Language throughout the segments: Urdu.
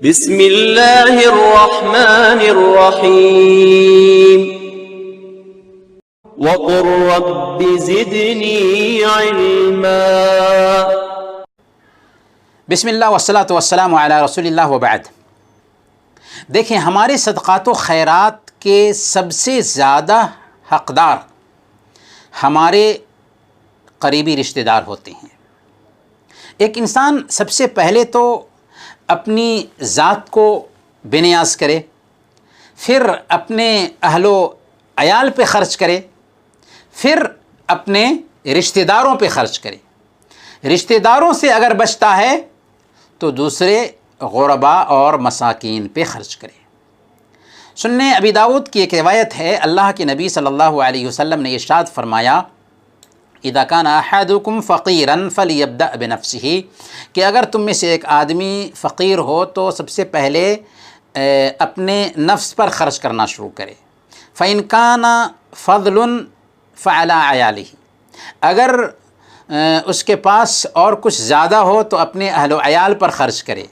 بسم اللہ الرحمن الرحیم وقل رب زدنی علما۔ بسم اللہ والصلاة والسلام علی رسول اللہ وبعد۔ دیکھیں، ہمارے صدقات و خیرات کے سب سے زیادہ حقدار ہمارے قریبی رشتہ دار ہوتے ہیں۔ ایک انسان سب سے پہلے تو اپنی ذات کو بے نیاز کرے، پھر اپنے اہل و عیال پہ خرچ کرے، پھر اپنے رشتہ داروں پہ خرچ کرے۔ رشتہ داروں سے اگر بچتا ہے تو دوسرے غرباء اور مساکین پہ خرچ کرے۔ سنن ابی داؤد کی ایک روایت ہے، اللہ کے نبی صلی اللہ علیہ وسلم نے ارشاد فرمایا، اذا کان احدکم فقیرا فلیبدأ بنفسہ، کہ اگر تم میں سے ایک آدمی فقیر ہو تو سب سے پہلے اپنے نفس پر خرچ کرنا شروع کرے۔ فإن کان فضل فعلی عیالہ، اگر اس کے پاس اور کچھ زیادہ ہو تو اپنے اہل و عیال پر خرچ کرے۔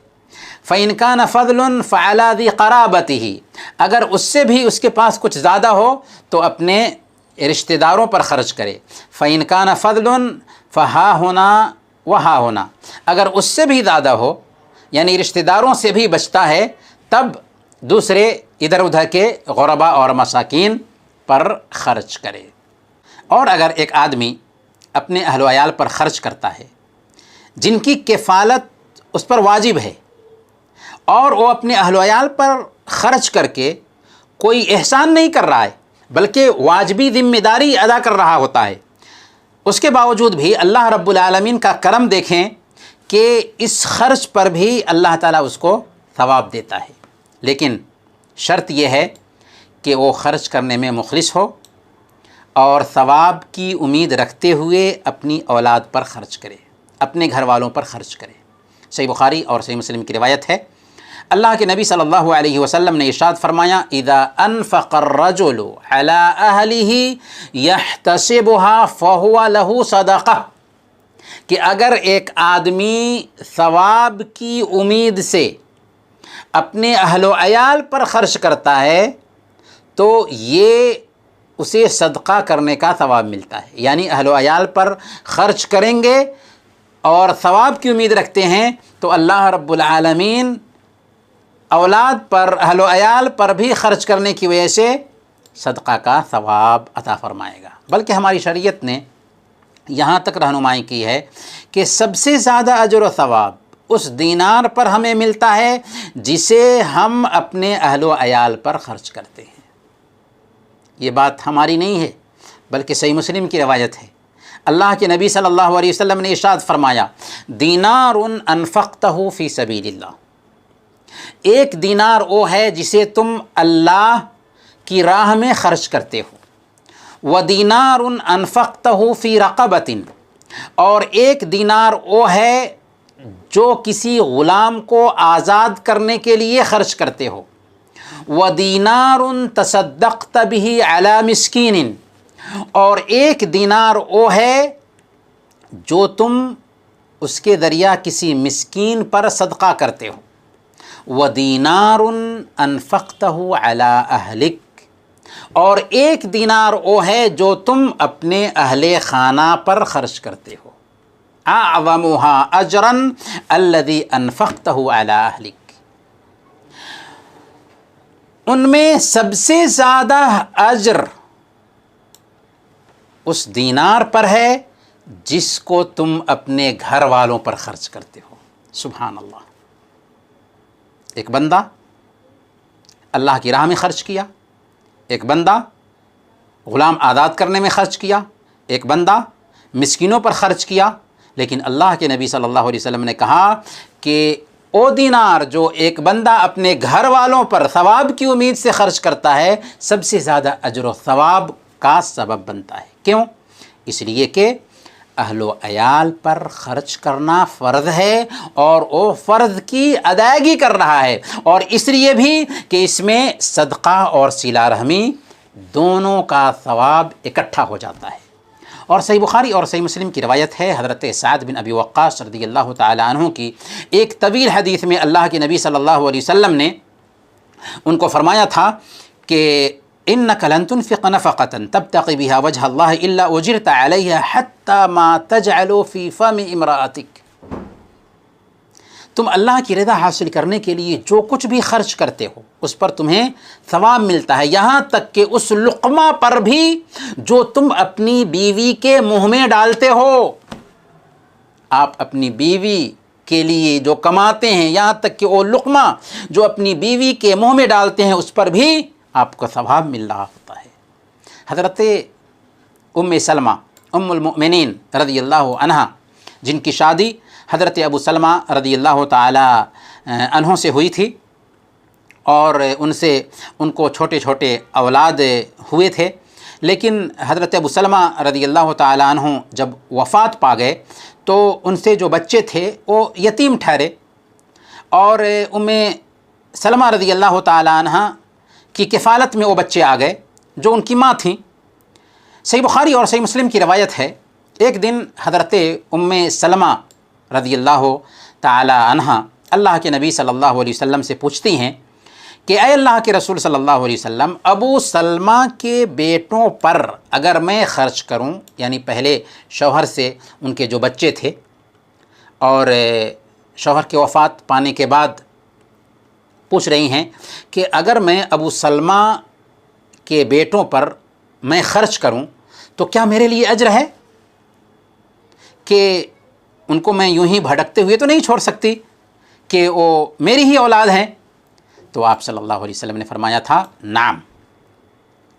فإن کان فضل فعلی ذی قرابتہ، اگر اس سے بھی اس کے پاس کچھ زیادہ ہو تو اپنے رشتہ داروں پر خرچ کرے۔ فإن کان فضل فہا ہونا وہا ہونا، اگر اس سے بھی زیادہ ہو یعنی رشتہ داروں سے بھی بچتا ہے تب دوسرے ادھر ادھر کے غرباء اور مساکین پر خرچ کرے۔ اور اگر ایک آدمی اپنے اہل و عیال پر خرچ کرتا ہے جن کی کفالت اس پر واجب ہے، اور وہ اپنے اہل و عیال پر خرچ کر کے کوئی احسان نہیں کر رہا ہے بلکہ واجبی ذمہ داری ادا کر رہا ہوتا ہے، اس کے باوجود بھی اللہ رب العالمین کا کرم دیکھیں کہ اس خرچ پر بھی اللہ تعالیٰ اس کو ثواب دیتا ہے، لیکن شرط یہ ہے کہ وہ خرچ کرنے میں مخلص ہو اور ثواب کی امید رکھتے ہوئے اپنی اولاد پر خرچ کرے، اپنے گھر والوں پر خرچ کرے۔ صحیح بخاری اور صحیح مسلم کی روایت ہے، اللہ کے نبی صلی اللہ علیہ وسلم نے ارشاد فرمایا، اذا انفق الرجل علی اہلہ یحتسبها فہو لہ صدقہ، کہ اگر ایک آدمی ثواب کی امید سے اپنے اہل و عیال پر خرچ کرتا ہے تو یہ اسے صدقہ کرنے کا ثواب ملتا ہے، یعنی اہل و عیال پر خرچ کریں گے اور ثواب کی امید رکھتے ہیں تو اللہ رب العالمین اولاد پر، اہل و عیال پر بھی خرچ کرنے کی وجہ سے صدقہ کا ثواب عطا فرمائے گا۔ بلکہ ہماری شریعت نے یہاں تک رہنمائی کی ہے کہ سب سے زیادہ اجر و ثواب اس دینار پر ہمیں ملتا ہے جسے ہم اپنے اہل و عیال پر خرچ کرتے ہیں۔ یہ بات ہماری نہیں ہے بلکہ صحیح مسلم کی روایت ہے، اللہ کے نبی صلی اللہ علیہ وسلم نے ارشاد فرمایا، دینار انفقتہ فی سبیل اللہ، ایک دینار وہ ہے جسے تم اللہ کی راہ میں خرچ کرتے ہو، وَدِینَارٌ أَنفَقْتَهُ فِي رَقَبَةٍ، اور ایک دینار وہ ہے جو کسی غلام کو آزاد کرنے کے لیے خرچ کرتے ہو، وَدِینَارٌ تَصَدَّقْتَ بِهِ عَلَى مِسْكِینٍ، اور ایک دینار وہ ہے جو تم اس کے ذریعہ کسی مسکین پر صدقہ کرتے ہو، وَدِینَارٌ أَنفَقْتَهُ عَلَى أَهْلِكَ، اور ایک دینار وہ ہے جو تم اپنے اہل خانہ پر خرچ کرتے ہو، أَعْظَمُهَا أَجْرًا الَّذِي أَنفَقْتَهُ عَلَى أَهْلِكَ، ان میں سب سے زیادہ اجر اس دینار پر ہے جس کو تم اپنے گھر والوں پر خرچ کرتے ہو۔ سبحان اللہ، ایک بندہ اللہ کی راہ میں خرچ کیا، ایک بندہ غلام آزاد کرنے میں خرچ کیا، ایک بندہ مسکینوں پر خرچ کیا، لیکن اللہ کے نبی صلی اللہ علیہ وسلم نے کہا کہ او دینار جو ایک بندہ اپنے گھر والوں پر ثواب کی امید سے خرچ کرتا ہے سب سے زیادہ اجر و ثواب کا سبب بنتا ہے۔ کیوں؟ اس لیے کہ اہل و عیال پر خرچ کرنا فرض ہے اور وہ فرض کی ادائیگی کر رہا ہے، اور اس لیے بھی کہ اس میں صدقہ اور صلہ رحمی دونوں کا ثواب اکٹھا ہو جاتا ہے، اور صحیح بخاری اور صحیح مسلم کی روایت ہے، حضرت سعد بن ابی وقاص رضی اللہ تعالی عنہ کی ایک طویل حدیث میں اللہ کے نبی صلی اللہ علیہ وسلم نے ان کو فرمایا تھا کہ إنك لن تنفق نفقة تبتغي بها وجه الله إلا أجرت عليها حتى ما تجعل في فم امرأتك. تم اللہ کی رضا حاصل کرنے کے لیے جو کچھ بھی خرچ کرتے ہو اس پر تمہیں ثواب ملتا ہے، یہاں تک کہ اس لقمہ پر بھی جو تم اپنی بیوی کے منہ میں ڈالتے ہو. آپ اپنی بیوی کے لیے جو کماتے ہیں، یہاں تک کہ وہ لقمہ جو اپنی بیوی کے منہ میں ڈالتے ہیں اس پر بھی آپ کو ثواب مل رہا ہوتا ہے. حضرت ام سلمہ ام المؤمنین رضی اللہ عنہ، جن کی شادی حضرت ابو سلمہ رضی اللہ تعالی عنہ سے ہوئی تھی، اور ان کو چھوٹے چھوٹے اولاد ہوئے تھے، لیکن حضرت ابو سلمہ رضی اللہ تعالی عنہ جب وفات پا گئے تو ان سے جو بچے تھے وہ یتیم ٹھہرے، اور ام سلمہ رضی اللہ تعالی عنہ کی کفالت میں وہ بچے آ گئے جو ان کی ماں تھیں. صحیح بخاری اور صحیح مسلم کی روایت ہے، ایک دن حضرت ام سلمہ رضی اللہ تعالی عنہ اللہ کے نبی صلی اللہ علیہ وسلم سے پوچھتی ہیں کہ اے اللہ کے رسول صلی اللہ علیہ وسلم، ابو سلمہ کے بیٹوں پر اگر میں خرچ کروں، یعنی پہلے شوہر سے ان کے جو بچے تھے اور شوہر کے وفات پانے کے بعد پوچھ رہی ہیں کہ اگر میں ابو سلمہ کے بیٹوں پر میں خرچ کروں تو کیا میرے لیے اجر ہے، کہ ان کو میں یوں ہی بھٹکتے ہوئے تو نہیں چھوڑ سکتی کہ وہ میری ہی اولاد ہیں. تو آپ صلی اللہ علیہ وسلم نے فرمایا تھا نعم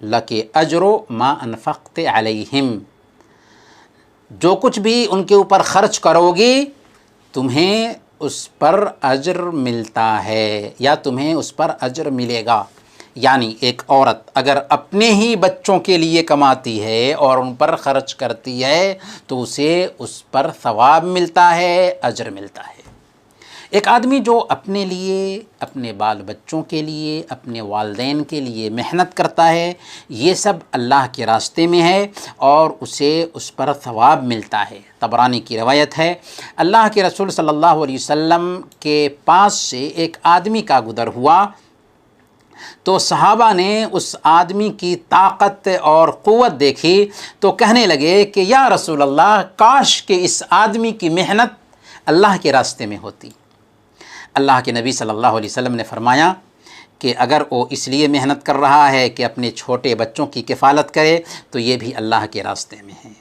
لَكِ أَجْرُ مَا أَنفَقْتِ عَلَيْهِمْ، جو کچھ بھی ان کے اوپر خرچ کرو گی تمہیں اس پر اجر ملتا ہے، یا تمہیں اس پر اجر ملے گا. یعنی ایک عورت اگر اپنے ہی بچوں کے لیے کماتی ہے اور ان پر خرچ کرتی ہے تو اسے اس پر ثواب ملتا ہے، اجر ملتا ہے. ایک آدمی جو اپنے لیے، اپنے بال بچوں کے لیے، اپنے والدین کے لیے محنت کرتا ہے، یہ سب اللہ کے راستے میں ہے اور اسے اس پر ثواب ملتا ہے. طبرانی کی روایت ہے، اللہ کے رسول صلی اللہ علیہ وسلم کے پاس سے ایک آدمی کا گزر ہوا تو صحابہ نے اس آدمی کی طاقت اور قوت دیکھی تو کہنے لگے کہ یا رسول اللہ، کاش کہ اس آدمی کی محنت اللہ کے راستے میں ہوتی. اللہ کے نبی صلی اللہ علیہ وسلم نے فرمایا کہ اگر وہ اس لیے محنت کر رہا ہے کہ اپنے چھوٹے بچوں کی کفالت کرے تو یہ بھی اللہ کے راستے میں ہے،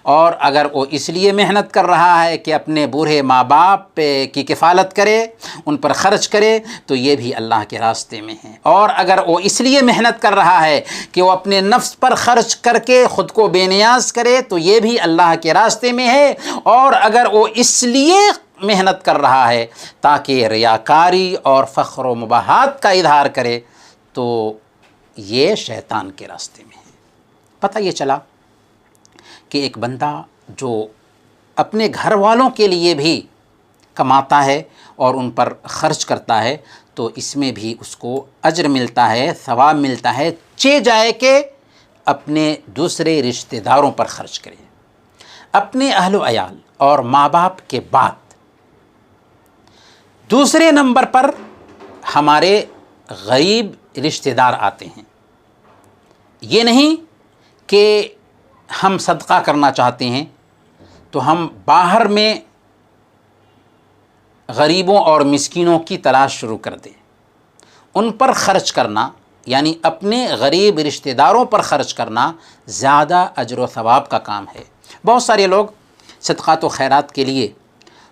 اور اگر وہ اس لیے محنت کر رہا ہے کہ اپنے بوڑھے ماں باپ کی کفالت کرے، ان پر خرچ کرے تو یہ بھی اللہ کے راستے میں ہے، اور اگر وہ اس لیے محنت کر رہا ہے کہ وہ اپنے نفس پر خرچ کر کے خود کو بے نیاز کرے تو یہ بھی اللہ کے راستے میں ہے، اور اگر وہ اس لیے محنت کر رہا ہے تاکہ ریاکاری اور فخر و مباحات کا اظہار کرے تو یہ شیطان کے راستے میں ہے. پتہ یہ چلا کہ ایک بندہ جو اپنے گھر والوں کے لیے بھی کماتا ہے اور ان پر خرچ کرتا ہے تو اس میں بھی اس کو اجر ملتا ہے، ثواب ملتا ہے، جائے کہ اپنے دوسرے رشتہ داروں پر خرچ کرے. اپنے اہل و عیال اور ماں باپ کے بعد دوسرے نمبر پر ہمارے غریب رشتہ دار آتے ہیں. یہ نہیں کہ ہم صدقہ کرنا چاہتے ہیں تو ہم باہر میں غریبوں اور مسکینوں کی تلاش شروع کر دیں. ان پر خرچ کرنا، یعنی اپنے غریب رشتہ داروں پر خرچ کرنا زیادہ اجر و ثواب کا کام ہے. بہت سارے لوگ صدقات و خیرات کے لیے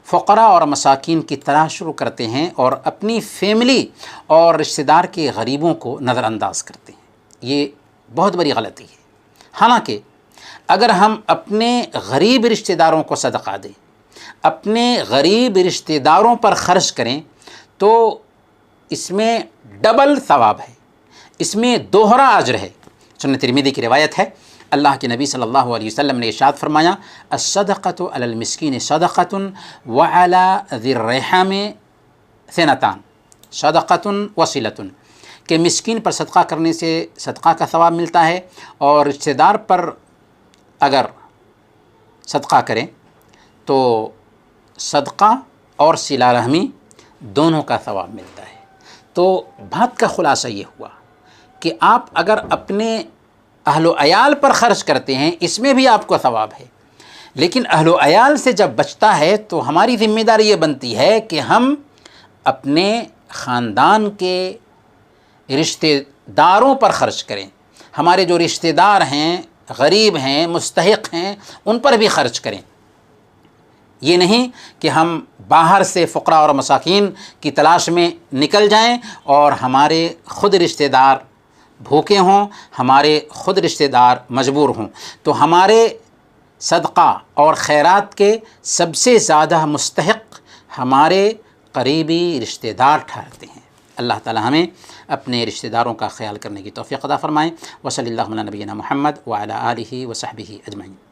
فقراء اور مساکین کی تلاش شروع کرتے ہیں اور اپنی فیملی اور رشتہ دار کے غریبوں کو نظر انداز کرتے ہیں. یہ بہت بڑی غلطی ہے. حالانکہ اگر ہم اپنے غریب رشتہ داروں کو صدقہ دیں، اپنے غریب رشتہ داروں پر خرچ کریں تو اس میں ڈبل ثواب ہے، اس میں دوہرا اجر ہے. سنن ترمذی کی روایت ہے، اللہ کے نبی صلی اللہ علیہ وسلم نے ارشاد فرمایا الصدقۃ علی المسکین صدقۃ وعلی ذی الرحم ثنتان صدقۃ وصلۃ، کہ مسکین پر صدقہ کرنے سے صدقہ کا ثواب ملتا ہے، اور رشتہ دار پر اگر صدقہ کریں تو صدقہ اور صلہ رحمی دونوں کا ثواب ملتا ہے۔ تو بات کا خلاصہ یہ ہوا کہ آپ اگر اپنے اہل و عیال پر خرچ کرتے ہیں اس میں بھی آپ کو ثواب ہے، لیکن اہل و عیال سے جب بچتا ہے تو ہماری ذمہ داری یہ بنتی ہے کہ ہم اپنے خاندان کے رشتہ داروں پر خرچ کریں۔ ہمارے جو رشتہ دار ہیں، غریب ہیں، مستحق ہیں، ان پر بھی خرچ کریں۔ یہ نہیں کہ ہم باہر سے فقراء اور مساکین کی تلاش میں نکل جائیں اور ہمارے خود رشتہ دار بھوکے ہوں، ہمارے خود رشتہ دار مجبور ہوں۔ تو ہمارے صدقہ اور خیرات کے سب سے زیادہ مستحق ہمارے قریبی رشتہ دار ٹھہرتے ہیں۔ اللہ تعالی ہمیں اپنے رشتہ داروں کا خیال کرنے کی توفیق عطا فرمائیں۔ وصلی اللہ علی نبینا محمد وعلی آلہ وصحبہ اجمعین۔